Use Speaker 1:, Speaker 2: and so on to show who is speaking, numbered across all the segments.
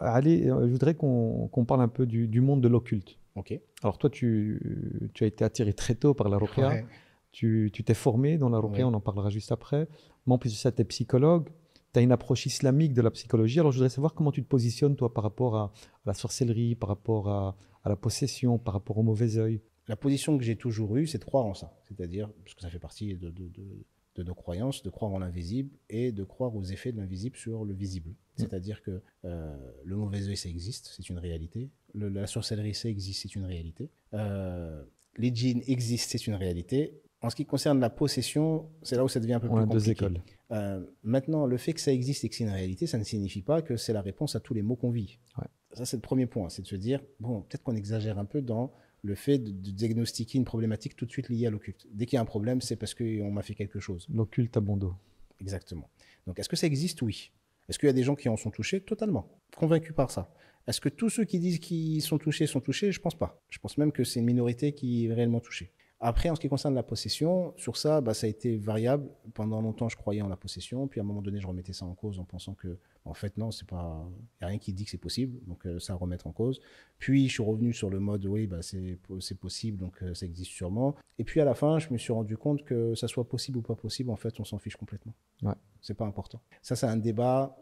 Speaker 1: Alors, Ali, je voudrais qu'on parle un peu du monde de l'occulte.
Speaker 2: Ok.
Speaker 1: Alors, toi, tu as été attiré très tôt par la ruqya.
Speaker 2: Ouais.
Speaker 1: Tu t'es formé dans la ruqya,
Speaker 2: Oui.
Speaker 1: on en parlera juste après. Mais en plus de ça, tu es psychologue. Tu as une approche islamique de la psychologie. Alors, je voudrais savoir comment tu te positionnes, toi, par rapport à la sorcellerie, par rapport à la possession, par rapport au mauvais œil.
Speaker 2: La position que j'ai toujours eue, c'est de croire en ça. C'est-à-dire, parce que ça fait partie de nos croyances, de croire en l'invisible et de croire aux effets de l'invisible sur le visible.
Speaker 1: Mm.
Speaker 2: C'est-à-dire que le mauvais œil, ça existe, c'est une réalité. La sorcellerie, ça existe, c'est une réalité. Les djinns existent, c'est une réalité. En ce qui concerne la possession, c'est là où ça devient un peu
Speaker 1: On
Speaker 2: plus
Speaker 1: a deux
Speaker 2: compliqué.
Speaker 1: écoles.
Speaker 2: Maintenant, le fait que ça existe et que c'est une réalité, ça ne signifie pas que c'est la réponse à tous les maux qu'on vit.
Speaker 1: Ouais.
Speaker 2: Ça, c'est le premier point, c'est de se dire, bon, peut-être qu'on exagère un peu dans le fait de diagnostiquer une problématique tout de suite liée à l'occulte. Dès qu'il y a un problème, c'est parce qu'on m'a fait quelque chose.
Speaker 1: L'occulte à bon dos.
Speaker 2: Exactement. Donc, est-ce que ça existe? Oui. Est-ce qu'il y a des gens qui en sont touchés? Totalement. Convaincus par ça. Est-ce que tous ceux qui disent qu'ils sont touchés sont touchés? Je pense pas. Je pense même que c'est une minorité qui est réellement touchée. Après, en ce qui concerne la possession, sur ça, ça a été variable. Pendant longtemps, je croyais en la possession. Puis à un moment donné, je remettais ça en cause en pensant que, en fait, non, c'est pas, il n'y a rien qui dit que c'est possible. Donc, ça à remettre en cause. Puis, je suis revenu sur le mode, oui, c'est possible, donc ça existe sûrement. Et puis, à la fin, je me suis rendu compte que ça soit possible ou pas possible, en fait, on s'en fiche complètement.
Speaker 1: Ouais.
Speaker 2: C'est pas important. Ça, c'est un débat.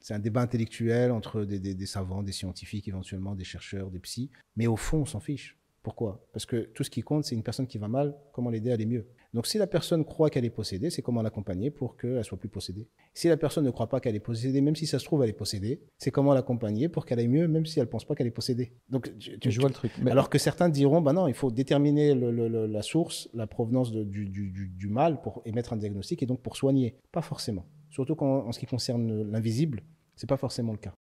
Speaker 2: C'est un débat intellectuel entre des savants, des scientifiques, éventuellement des chercheurs, des psys. Mais au fond, on s'en fiche. Pourquoi? Parce que tout ce qui compte, c'est une personne qui va mal, comment l'aider à aller mieux. Donc si la personne croit qu'elle est possédée, c'est comment l'accompagner pour qu'elle soit plus possédée. Si la personne ne croit pas qu'elle est possédée, même si ça se trouve elle est possédée, c'est comment l'accompagner pour qu'elle aille mieux, même si elle ne pense pas qu'elle est possédée. Donc,
Speaker 1: Je vois le truc. Mais
Speaker 2: alors que certains diront, non, il faut déterminer la source, la provenance du mal pour émettre un diagnostic et donc pour soigner. Pas forcément. Surtout en ce qui concerne l'invisible, c'est pas forcément le cas.